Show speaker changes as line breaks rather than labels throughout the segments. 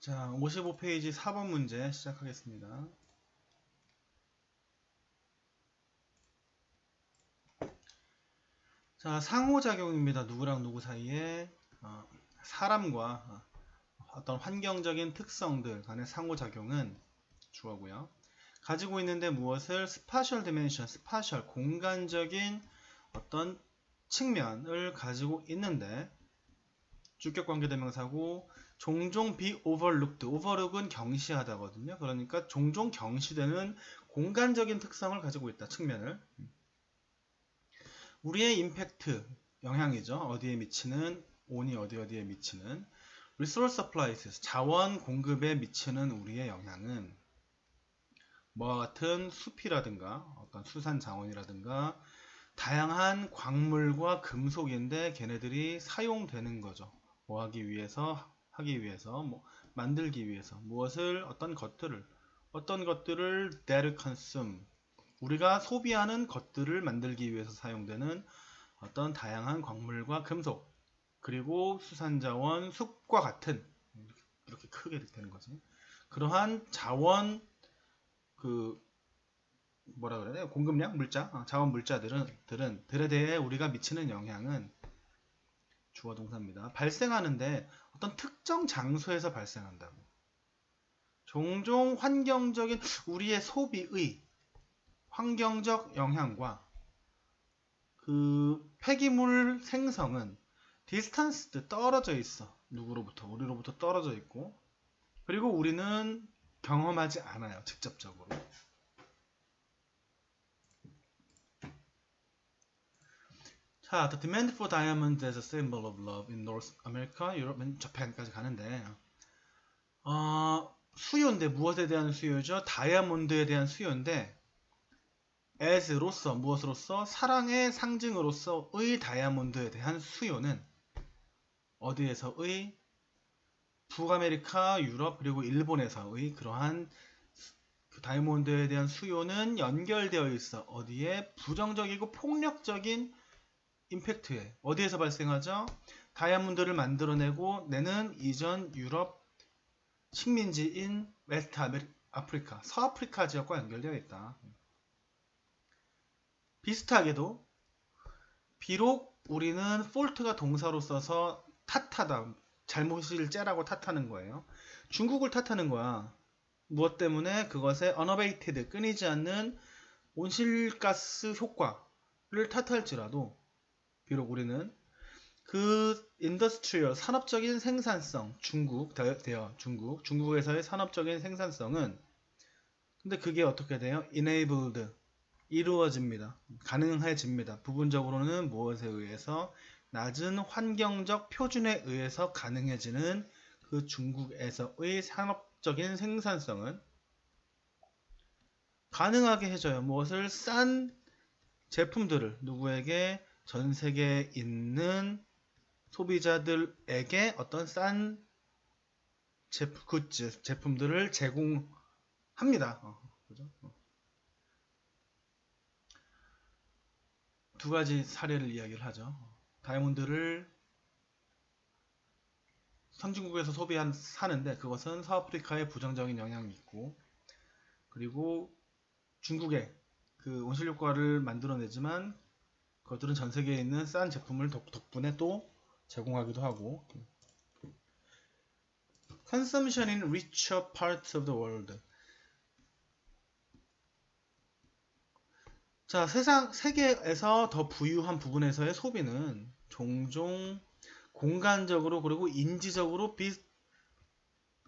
자, 55페이지 4번 문제 시작하겠습니다. 자, 상호작용입니다. 누구랑 누구 사이에 사람과 어떤 환경적인 특성들 간의 상호작용은 주어고요. 가지고 있는데 무엇을 spatial dimension, spatial, 공간적인 어떤 측면을 가지고 있는데 주격관계대명사고 종종 be overlooked, overlook은 경시하다거든요. 그러니까 종종 경시되는 공간적인 특성을 가지고 있다. 측면을. 우리의 임팩트, 영향이죠. 어디에 미치는, 온이 어디에 미치는 resource supplies, 자원 공급에 미치는 우리의 영향은 뭐와 같은 숲이라든가 어떤 수산 자원이라든가 다양한 광물과 금속인데 걔네들이 사용되는 거죠. 뭐 하기 위해서, 만들기 위해서 무엇을 어떤 것들을 that consume, 우리가 소비하는 것들을 만들기 위해서 사용되는 어떤 다양한 광물과 금속, 그리고 수산자원, 숲과 같은, 이렇게 크게 되는 거지. 그러한 자원, 뭐라 그래야 돼? 공급량 물자, 자원 물자들에 대해 우리가 미치는 영향은 주어 동사입니다. 발생하는데 어떤 특정 장소에서 발생한다고. 종종 환경적인 우리의 소비의 환경적 영향과 그 폐기물 생성은 디스턴스, 떨어져 있어. 누구로부터? 우리로부터 떨어져 있고, 그리고 우리는 경험하지 않아요. 직접적으로. 자, the demand for diamonds as a symbol of love in North America, Europe and Japan까지 가는데 수요인데 무엇에 대한 수요죠? 다이아몬드에 대한 수요인데 as로서 무엇으로서? 사랑의 상징으로서의 다이아몬드에 대한 수요는 어디에서의? 북아메리카, 유럽 그리고 일본에서의 그러한 그 다이아몬드에 대한 수요는 연결되어 있어. 어디에? 부정적이고 폭력적인 임팩트에. 어디에서 발생하죠? 다이아몬드를 만들어내고 내는 이전 유럽 식민지인 웨스트 아프리카, 서아프리카 지역과 연결되어 있다. 비슷하게도 비록 우리는 fault가 동사로 써서 탓하다, 잘못일 째라고 탓하는 거예요. 중국을 탓하는 거야. 무엇 때문에? 그것의 unabated, 끊이지 않는 온실가스 효과를 탓할지라도 비록 우리는 그 인더스트리얼, 산업적인 생산성, 중국에서의 산업적인 생산성은 근데 그게 어떻게 돼요? enabled, 이루어집니다. 가능해집니다. 부분적으로는 무엇에 의해서? 낮은 환경적 표준에 의해서 가능해지는 그 중국에서의 산업적인 생산성은 가능하게 해줘요. 무엇을? 싼 제품들을 누구에게? 전 세계에 있는 소비자들에게 어떤 싼 제품들을 제공합니다. 그죠? 두 가지 사례를 이야기를 하죠. 다이아몬드를 선진국에서 사는데 그것은 서아프리카에 부정적인 영향이 있고, 그리고 중국에 그 온실 효과를 만들어내지만 그것들은 전 세계에 있는 싼 제품을 덕분에 또 제공하기도 하고. Consumption in richer parts of the world. 자, 세계에서 더 부유한 부분에서의 소비는 종종 공간적으로 그리고 인지적으로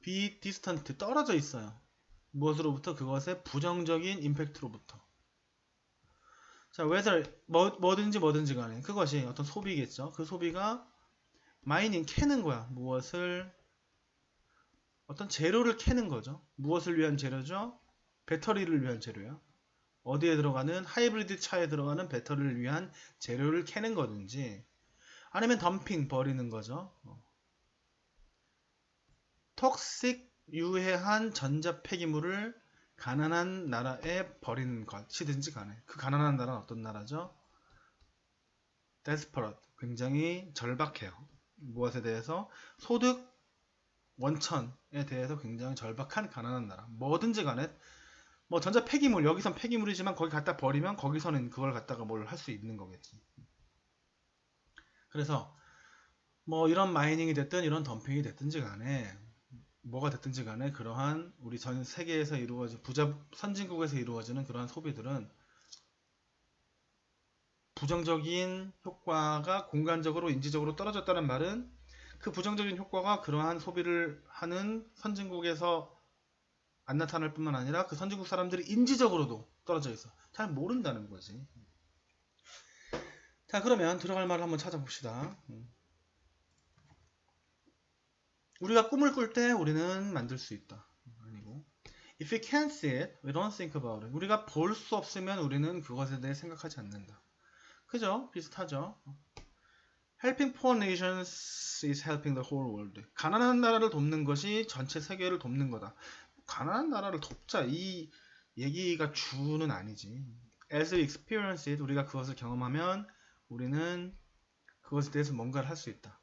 디스턴트, 떨어져 있어요. 무엇으로부터? 그것의 부정적인 임팩트로부터. 자, whether 뭐든지 간에 그것이 어떤 소비겠죠. 그 소비가 마이닝, 캐는 거야. 무엇을? 어떤 재료를 캐는 거죠. 무엇을 위한 재료죠? 배터리를 위한 재료야. 어디에 들어가는? 하이브리드 차에 들어가는 배터리를 위한 재료를 캐는 거든지, 아니면 덤핑, 버리는 거죠. 톡식, 유해한 전자 폐기물을 가난한 나라에 버리는 것이든지 간에 그 가난한 나라는 어떤 나라죠? desperate, 굉장히 절박해요. 무엇에 대해서? 소득 원천에 대해서 굉장히 절박한 가난한 나라. 뭐든지 간에 뭐 전자 폐기물, 여기선 폐기물이지만 거기 갖다 버리면 거기서는 그걸 갖다가 뭘 할 수 있는 거겠지. 그래서 뭐 이런 마이닝이 됐든 이런 덤핑이 됐든지 간에 뭐가 됐든지 간에 그러한 우리 전 세계에서 이루어진 선진국에서 이루어지는 그러한 소비들은 부정적인 효과가 공간적으로 인지적으로 떨어졌다는 말은 그 부정적인 효과가 그러한 소비를 하는 선진국에서 안 나타날 뿐만 아니라 그 선진국 사람들이 인지적으로도 떨어져 있어. 잘 모른다는 거지. 자, 그러면 들어갈 말을 한번 찾아봅시다. 우리가 꿈을 꿀 때 우리는 만들 수 있다. 아니고 If we can't see it, we don't think about it. 우리가 볼 수 없으면 우리는 그것에 대해 생각하지 않는다. 그죠? 비슷하죠? Helping poor nations is helping the whole world. 가난한 나라를 돕는 것이 전체 세계를 돕는 거다. 가난한 나라를 돕자 이 얘기가 주는 아니지. As we experience it, 우리가 그것을 경험하면 우리는 그것에 대해서 뭔가를 할 수 있다.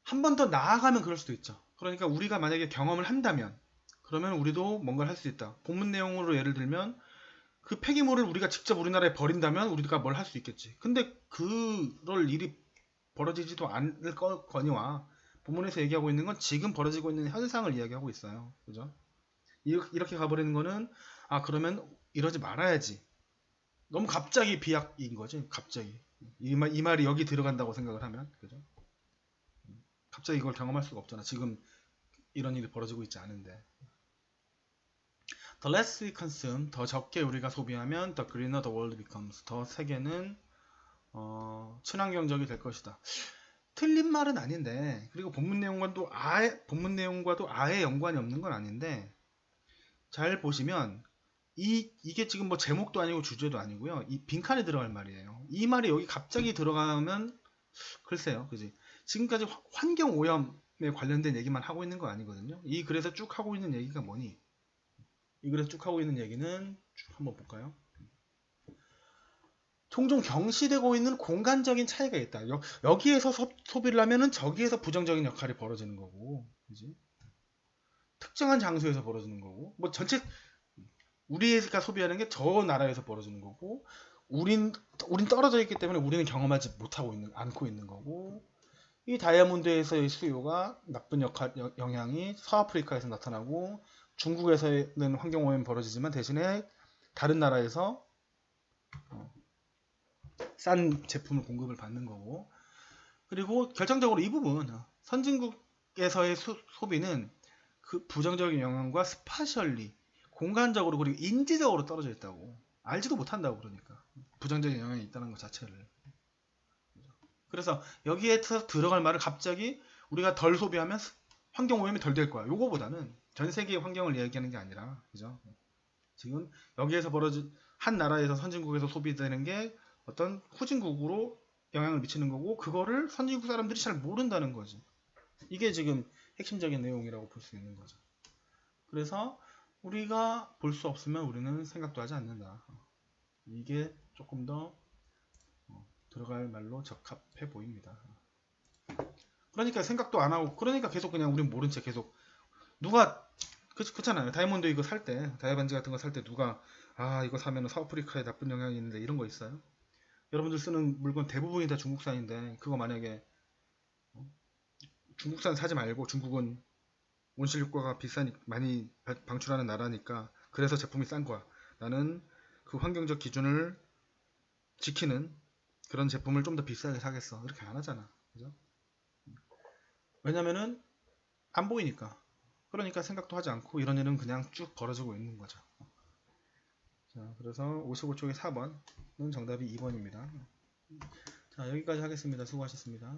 한 번 더 나아가면 그럴 수도 있죠. 그러니까 우리가 만약에 경험을 한다면 그러면 우리도 뭔가를 할 수 있다. 본문 내용으로 예를 들면 그 폐기물을 우리가 직접 우리나라에 버린다면 우리가 뭘 할 수 있겠지. 근데 그럴 일이 벌어지지도 않을 거니와 본문에서 얘기하고 있는 건 지금 벌어지고 있는 현상을 이야기하고 있어요. 그죠? 이렇게 가버리는 거는 그러면 이러지 말아야지. 너무 갑자기 비약인 거지. 갑자기. 이 말이 여기 들어간다고 생각을 하면. 그죠? 갑자기 이걸 경험할 수가 없잖아. 지금 이런 일이 벌어지고 있지 않은데. The less we consume, 더 적게 우리가 소비하면 the greener the world becomes. 더 세계는 친환경적이 될 것이다. 틀린 말은 아닌데, 그리고 본문 내용과도 아예 연관이 없는 건 아닌데, 잘 보시면 이게 지금 뭐 제목도 아니고 주제도 아니고요. 이 빈칸에 들어갈 말이에요. 이 말이 여기 갑자기 들어가면 글쎄요, 그지? 지금까지 환경 오염에 관련된 얘기만 하고 있는 거 아니거든요. 이 글에서 쭉 하고 있는 얘기가 뭐니? 이 글에서 쭉 하고 있는 얘기는 쭉 한번 볼까요? 종종 경시되고 있는 공간적인 차이가 있다. 여기에서 소비를 하면은 저기에서 부정적인 역할이 벌어지는 거고, 그지? 특정한 장소에서 벌어지는 거고, 뭐 전체 우리가 소비하는 게 저 나라에서 벌어지는 거고, 우린 떨어져 있기 때문에 우리는 경험하지 않고 있는 거고, 이 다이아몬드에서의 수요가 나쁜 영향이 서아프리카에서 나타나고, 중국에서는 환경오염이 벌어지지만 대신에 다른 나라에서 싼 제품을 공급을 받는 거고, 그리고 결정적으로 이 부분 선진국에서의 소비는 그 부정적인 영향과 스파셜리 공간적으로 그리고 인지적으로 떨어져 있다고 알지도 못한다고. 그러니까 부정적인 영향이 있다는 것 자체를. 그래서 여기에 들어갈 말을 갑자기 우리가 덜 소비하면 환경오염이 덜 될 거야. 요거보다는 전 세계의 환경을 이야기하는 게 아니라, 그죠? 지금 여기에서 벌어진 한 나라에서 선진국에서 소비되는 게 어떤 후진국으로 영향을 미치는 거고, 그거를 선진국 사람들이 잘 모른다는 거지. 이게 지금 핵심적인 내용이라고 볼 수 있는 거죠. 그래서 우리가 볼 수 없으면 우리는 생각도 하지 않는다. 이게 조금 더 들어갈 말로 적합해 보입니다. 그러니까 생각도 안 하고, 그러니까 계속 그냥 우린 모른 채 계속 누가 그렇잖아요. 다이아몬드 이거 살 때, 다이아반지 같은 거 살 때 누가 이거 사면 서아프리카에 나쁜 영향이 있는데 이런 거 있어요? 여러분들 쓰는 물건 대부분이 다 중국산인데 그거 만약에 중국산 사지 말고, 중국은 온실효과가 많이 방출하는 나라니까 그래서 제품이 싼 거야. 나는 그 환경적 기준을 지키는 그런 제품을 좀 더 비싸게 사겠어. 이렇게 안 하잖아. 그죠? 왜냐면은 안 보이니까. 그러니까 생각도 하지 않고 이런 일은 그냥 쭉 벌어지고 있는 거죠. 자, 그래서 55쪽의 4번은 정답이 2번입니다. 자, 여기까지 하겠습니다. 수고하셨습니다.